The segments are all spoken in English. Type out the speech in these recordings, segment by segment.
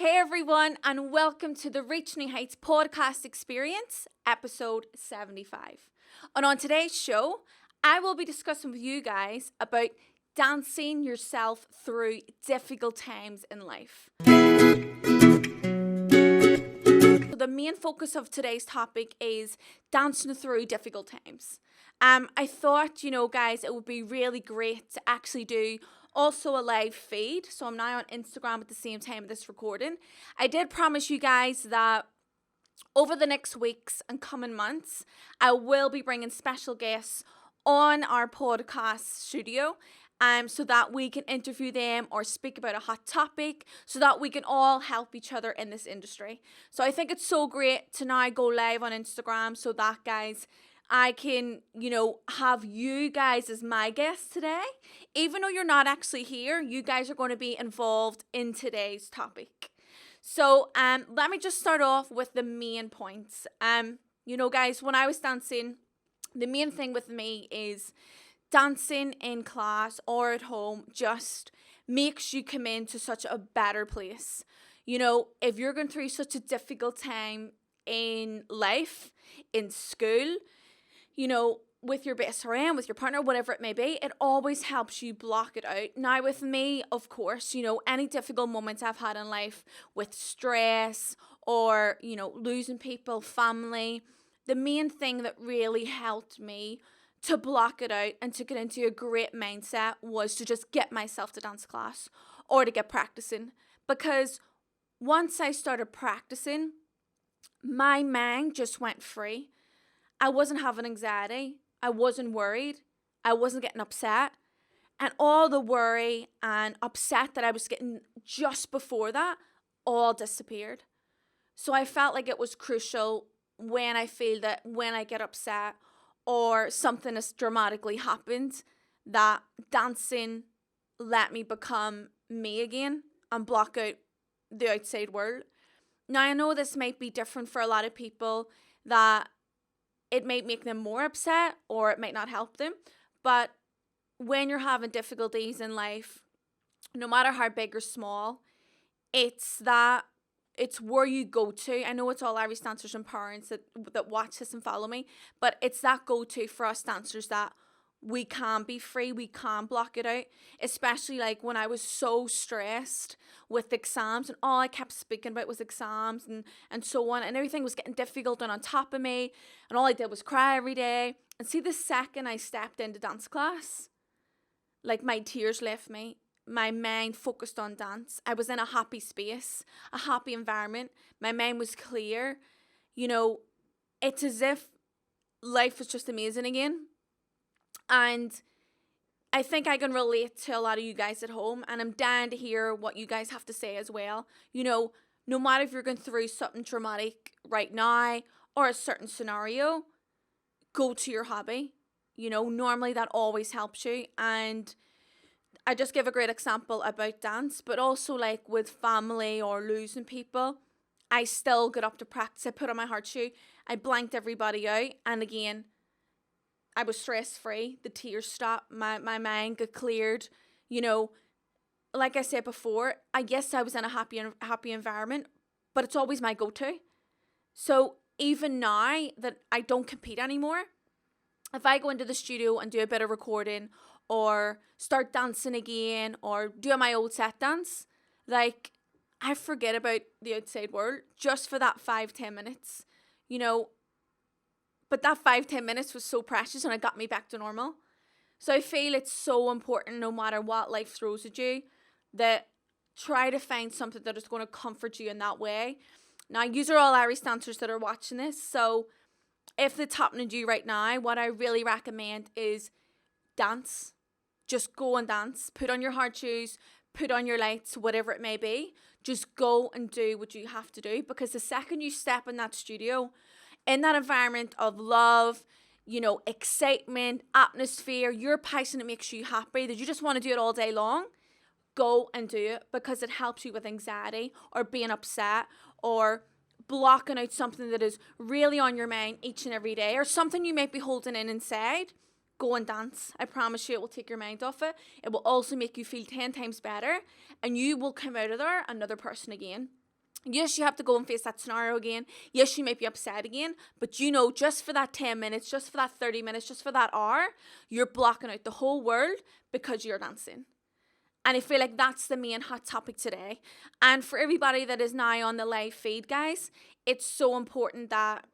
Hey everyone, and welcome to the Reach New Heights podcast experience, episode 75. And on today's show, I will be discussing with you guys about dancing yourself through difficult times in life. So the main focus of today's topic is dancing through difficult times. I thought, guys, it would be really great to actually do also a live feed. So I'm now on Instagram at the same time of this recording. I did promise you guys that over the next weeks and coming months, I will be bringing special guests on our podcast studio so that we can interview them or speak about a hot topic so that we can all help each other in this industry. So I think it's so great to now go live on Instagram so that, guys, I can, have you guys as my guests today. Even though you're not actually here, you guys are going to be involved in today's topic. So let me just start off with the main points. Guys, when I was dancing, the main thing with me is dancing in class or at home just makes you come into such a better place. If you're going through such a difficult time in life, in school, with your best friend, with your partner, whatever it may be, it always helps you block it out. Now, with me, of course, any difficult moments I've had in life with stress or, losing people, family, the main thing that really helped me to block it out and to get into a great mindset was to just get myself to dance class or to get practicing. Because once I started practicing, my mind just went free. I wasn't having anxiety. I wasn't worried. I wasn't getting upset. And all the worry and upset that I was getting just before that all disappeared. So I felt like it was crucial when I feel that when I get upset or something has dramatically happened, that dancing let me become me again and block out the outside world. Now, I know this might be different for a lot of people, that it might make them more upset or it might not help them. But when you're having difficulties in life, no matter how big or small, it's where you go to. I know it's all Irish dancers and parents that watch this and follow me, but it's that go-to for us dancers that we can be free, we can block it out. Especially like when I was so stressed with exams and all I kept speaking about was exams and so on, and everything was getting difficult and on top of me, and all I did was cry every day. And see, the second I stepped into dance class, like my tears left me. My mind focused on dance. I was in a happy space, a happy environment. My mind was clear. It's as if life was just amazing again. And I think I can relate to a lot of you guys at home, and I'm dying to hear what you guys have to say as well. No matter if you're going through something traumatic right now or a certain scenario, go to your hobby. Normally that always helps you. And I just give a great example about dance, but also like with family or losing people, I still get up to practice. I put on my hard shoe. I blanked everybody out. And again, I was stress-free. The tears stopped. My mind got cleared. Like I said before, I guess I was in a happy environment, but it's always my go-to. So even now that I don't compete anymore, if I go into the studio and do a bit of recording or start dancing again or do my old set dance, like, I forget about the outside world just for that 5-10 minutes, But that 5-10 minutes was so precious and it got me back to normal. So I feel it's so important, no matter what life throws at you, that try to find something that is going to comfort you in that way. Now, you are all Irish dancers that are watching this. So if it's happening to you right now, what I really recommend is dance. Just go and dance. Put on your hard shoes. Put on your lights, whatever it may be. Just go and do what you have to do. Because the second you step in that studio, in that environment of love, excitement, atmosphere, your passion, it makes you happy, that you just want to do it all day long, go and do it, because it helps you with anxiety or being upset or blocking out something that is really on your mind each and every day, or something you might be holding in inside. Go and dance. I promise you it will take your mind off it. It will also make you feel 10 times better, and you will come out of there another person again. Yes, you have to go and face that scenario again. Yes, you might be upset again, but you know, just for that 10 minutes, just for that 30 minutes, just for that hour, you're blocking out the whole world because you're dancing. And I feel like that's the main hot topic today. And for everybody that is now on the live feed, guys, it's so important that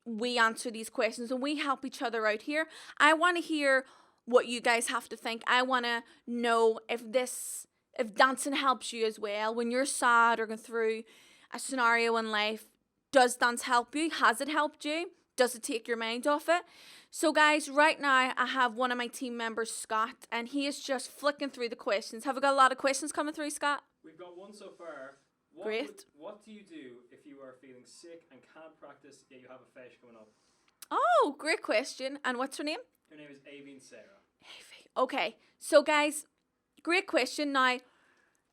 we answer these questions and we help each other out here. I want to hear what you guys have to think. I want to know if dancing helps you as well when you're sad or going through a scenario in life. Does dance help you? Has it helped you? Does it take your mind off it? So guys, right now I have one of my team members, Scott, and he is just flicking through the questions. Have we got a lot of questions coming through, Scott? We've got one so far. Great. What do you do if you are feeling sick and can't practice, yet you have a feis coming up? Oh, great question. And what's her name? Her name is Avine Sarah. Okay, so guys, great question. Now,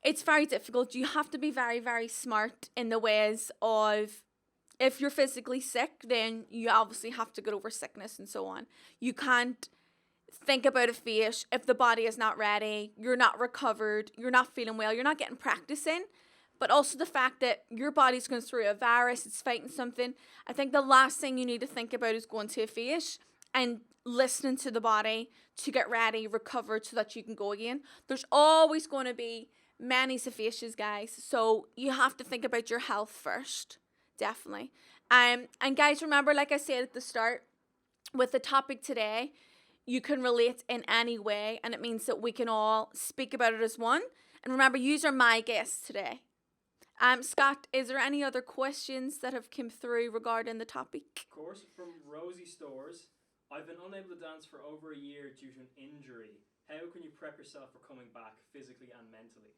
it's very difficult. You have to be very, very smart in the ways of, if you're physically sick, then you obviously have to get over sickness and so on. You can't think about a feis if the body is not ready, you're not recovered, you're not feeling well, you're not getting practice in. But also the fact that your body's going through a virus, it's fighting something. I think the last thing you need to think about is going to a feis and listening to the body to get ready, recovered, so that you can go again. There's always going to be many feises, guys. So you have to think about your health first. Definitely. And guys, remember, like I said at the start, with the topic today, you can relate in any way, and it means that we can all speak about it as one. And remember, yous are my guests today. Scott, is there any other questions that have come through regarding the topic? Of course, from Rosie Stores. I've been unable to dance for over a year due to an injury. How can you prep yourself for coming back physically and mentally?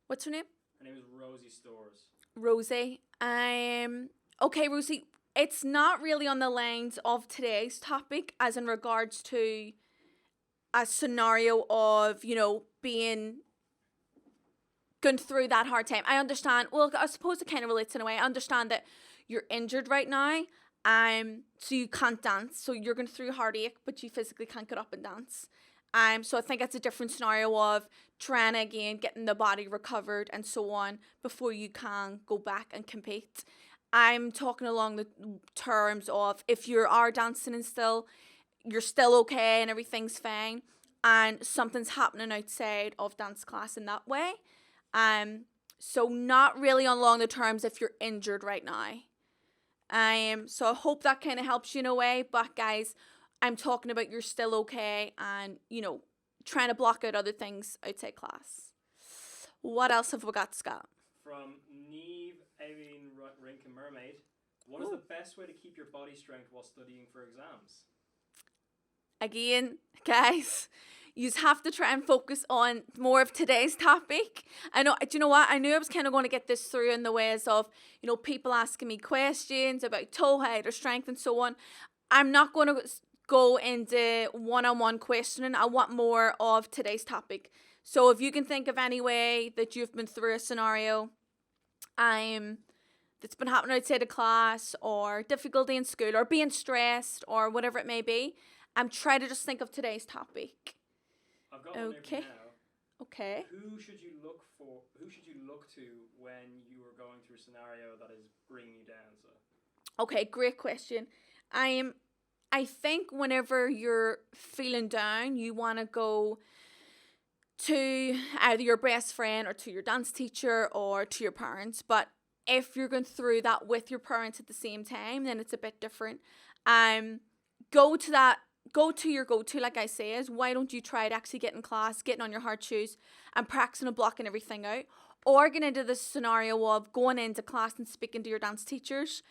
What's her name? Her name is Rosie Stores. Rosie. Okay, Rosie, it's not really on the lines of today's topic, as in regards to a scenario of, you know, being going through that hard time. I understand. Well, I suppose it kind of relates in a way. I understand that you're injured right now, so you can't dance. So you're going through heartache, but you physically can't get up and dance. So I think it's a different scenario of trying again, getting the body recovered and so on before you can go back and compete. I'm talking along the terms of if you are dancing and you're still okay and everything's fine, and something's happening outside of dance class in that way. So not really along the terms if you're injured right now. So I hope that kind of helps you in a way. But guys, I'm talking about you're still okay and, you know, trying to block out other things outside class. What else have we got, Scott? From Neve Avine Rinkin Mermaid. What is the best way to keep your body strength while studying for exams? Again, guys, you have to try and focus on more of today's topic. I know, do you know what? I knew I was kind of going to get this through in the ways of, you know, people asking me questions about toe height or strength and so on. I'm not going to go into one-on-one questioning. I want more of today's topic. So if you can think of any way that you've been through a scenario that's been happening outside of class, or difficulty in school, or being stressed, or whatever it may be, try to just think of today's topic. I've got one here now. Okay. Who should you look to when you are going through a scenario that is bringing you down? So. Okay, great question. I think whenever you're feeling down, you want to go to either your best friend or to your dance teacher or to your parents. But if you're going through that with your parents at the same time, then it's a bit different. Go to your go-to, like I say, is why don't you try to actually get in class, getting on your hard shoes and practicing and blocking everything out, or get into the scenario of going into class and speaking to your dance teachers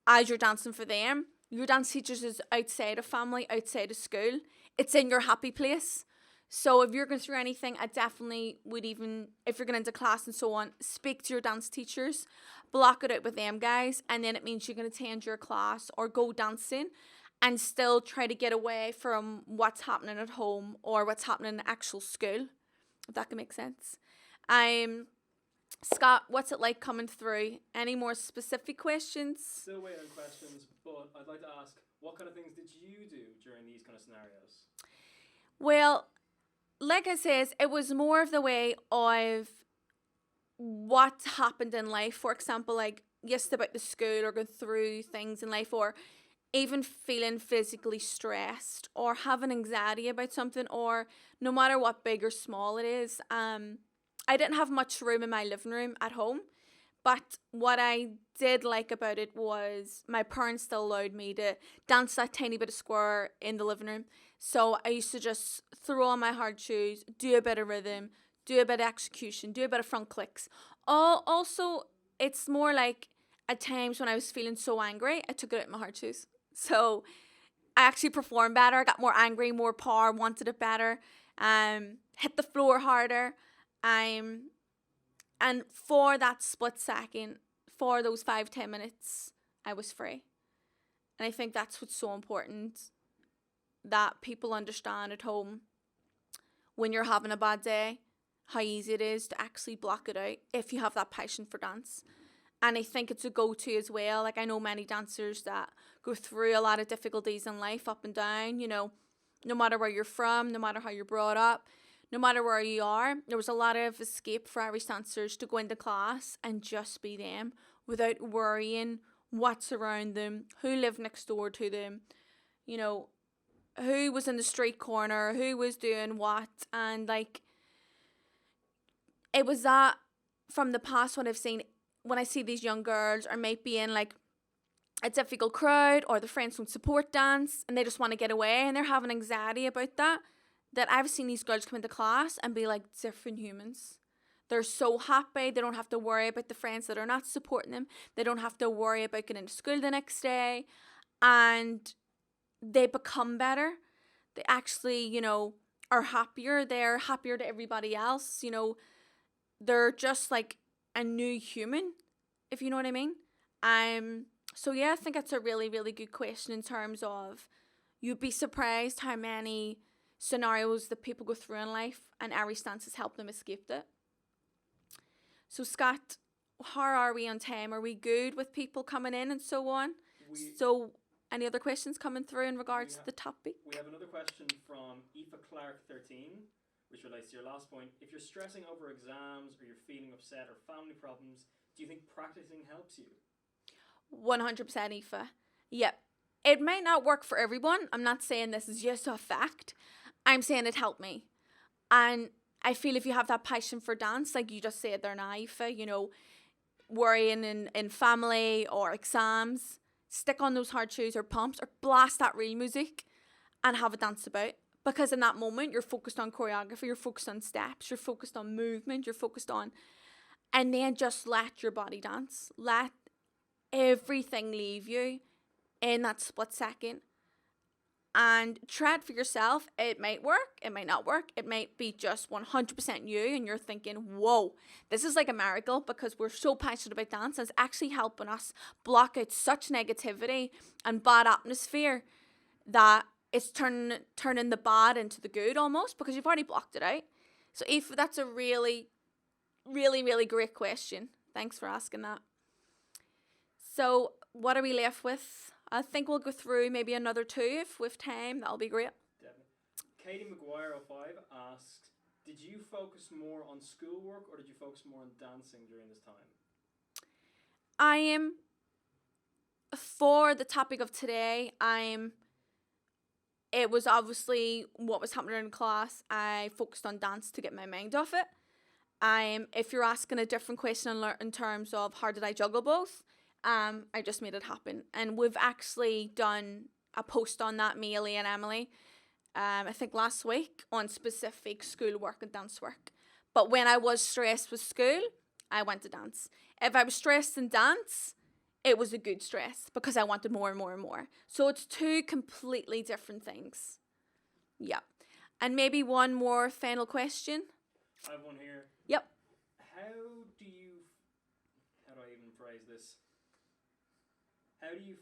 as you're dancing for them. Your dance teachers is outside of family, outside of school. It's in your happy place. So if you're going through anything, I definitely would, even if you're going into class and so on, speak to your dance teachers, block it out with them, guys, and then it means you can attend your class or go dancing and still try to get away from what's happening at home or what's happening in actual school, if that can make sense. Scott, what's it like coming through? Any more specific questions? Still waiting on questions, but I'd like to ask, what kind of things did you do during these kind of scenarios? Well, like I says, it was more of the way of what happened in life. For example, like, yes, about the school or going through things in life, or even feeling physically stressed or having anxiety about something, or no matter what big or small it is. I didn't have much room in my living room at home, but what I did like about it was my parents still allowed me to dance that tiny bit of square in the living room. So I used to just throw on my hard shoes, do a bit of rhythm, do a bit of execution, do a bit of front clicks. Also, it's more like at times when I was feeling so angry, I took it out in my hard shoes. So I actually performed better, got more angry, more power, wanted it better, hit the floor harder. Um, and for that split second, for those 5-10 minutes, I was free. And I think that's what's so important, that people understand at home when you're having a bad day, how easy it is to actually block it out if you have that passion for dance. And I think it's a go-to as well. Like, I know many dancers that go through a lot of difficulties in life, up and down, no matter where you're from, no matter how you're brought up, no matter where you are. There was a lot of escape for Irish dancers to go into class and just be them without worrying what's around them, who lived next door to them, you know, who was in the street corner, who was doing what. And like, it was that from the past, what I've seen when I see these young girls or might be in like a difficult crowd, or the friends don't support dance and they just want to get away and they're having anxiety about that I've seen these girls come into class and be like different humans. They're so happy. They don't have to worry about the friends that are not supporting them. They don't have to worry about getting to school the next day. And they become better. They actually, are happier. They're happier to everybody else. They're just like a new human, if you know what I mean. So yeah, I think that's a really, really good question in terms of, you'd be surprised how many scenarios that people go through in life and Irish dances help them escape it. So Scott, how are we on time? Are we good with people coming in and so on? So any other questions coming through in regards to the topic? We have another question from Aoife Clark 13, which relates to your last point. If you're stressing over exams, or you're feeling upset, or family problems, do you think practicing helps you? 100% Aoife. Yep. It might not work for everyone. I'm not saying this is just a fact. I'm saying it helped me. And I feel if you have that passion for dance, like you just said there now, Aoife, worrying in family or exams, stick on those hard shoes or pumps, or blast that real music and have a dance about. Because in that moment, you're focused on choreography, you're focused on steps, you're focused on movement, you're focused on, and then just let your body dance. Let everything leave you in that split second. And try it for yourself. It might work, it might not work. It might be just 100% you, and you're thinking, whoa, this is like a miracle, because we're so passionate about dance. It's actually helping us block out such negativity and bad atmosphere that it's turning the bad into the good almost, because you've already blocked it out. So if that's a really, really, really great question. Thanks for asking that. So what are we left with? I think we'll go through maybe another two if with time. That'll be great. Definitely. Katie McGuire 05 asks, did you focus more on schoolwork, or did you focus more on dancing during this time? I am, for the topic of today, it was obviously what was happening in class. I focused on dance to get my mind off it. If you're asking a different question in terms of how did I juggle both, I just made it happen. And we've actually done a post on that, me, Ellie and Emily, I think last week, on specific school work and dance work. But when I was stressed with school, I went to dance. If I was stressed in dance, it was a good stress because I wanted more and more and more. So it's two completely different things. Yeah. And maybe one more final question. I have one here. Yep. How do I even phrase this? Do you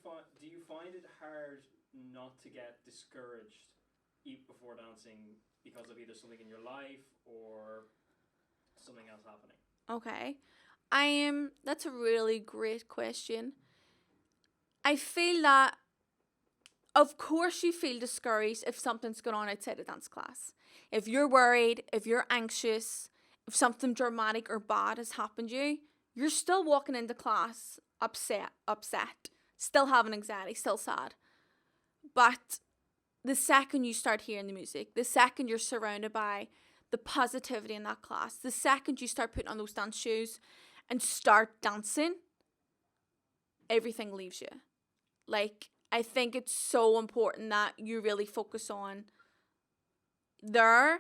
find it hard not to get discouraged before dancing because of either something in your life or something else happening? Okay. That's a really great question. I feel that, of course, you feel discouraged if something's going on outside of dance class. If you're worried, if you're anxious, if something dramatic or bad has happened to you, you're still walking into class upset, still having anxiety, still sad. But the second you start hearing the music, the second you're surrounded by the positivity in that class, the second you start putting on those dance shoes and start dancing, everything leaves you. Like, I think it's so important that you really focus on there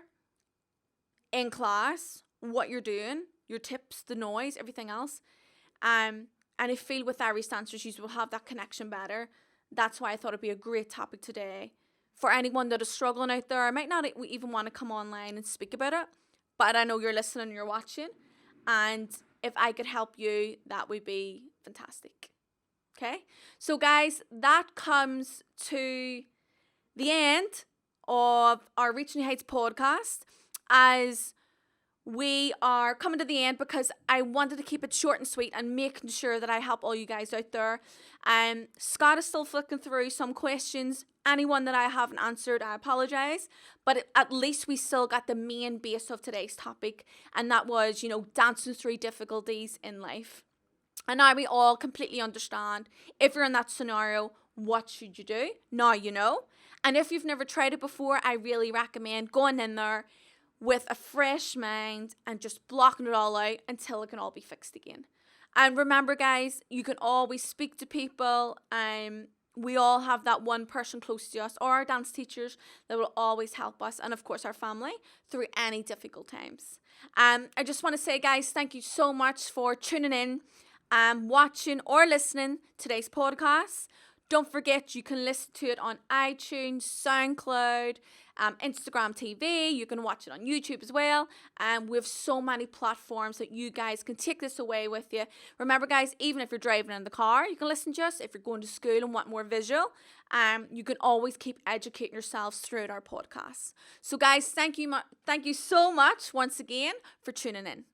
in class, what you're doing, your tips, the noise, everything else. And I feel with Irish dancers, you will have that connection better. That's why I thought it'd be a great topic today for anyone that is struggling out there. I might not even want to come online and speak about it, but I know you're listening, you're watching, and if I could help you, that would be fantastic. Okay, so guys, that comes to the end of our Reaching Heights podcast, as we are coming to the end because I wanted to keep it short and sweet and making sure that I help all you guys out there. Scott is still flicking through some questions. Anyone that I haven't answered, I apologize. But at least we still got the main base of today's topic, and that was, dancing through difficulties in life. And now we all completely understand, if you're in that scenario, what should you do? Now you know. And if you've never tried it before, I really recommend going in there with a fresh mind and just blocking it all out until it can all be fixed again. And remember, guys, you can always speak to people. We all have that one person close to us, or our dance teachers, that will always help us, and of course our family, through any difficult times. I just want to say, guys, thank you so much for tuning in, watching or listening to today's podcast. Don't forget, you can listen to it on iTunes, SoundCloud, Instagram TV. You can watch it on YouTube as well. We have so many platforms that you guys can take this away with you. Remember, guys, even if you're driving in the car, you can listen to us. If you're going to school and want more visual, you can always keep educating yourselves throughout our podcast. So, guys, thank you so much once again for tuning in.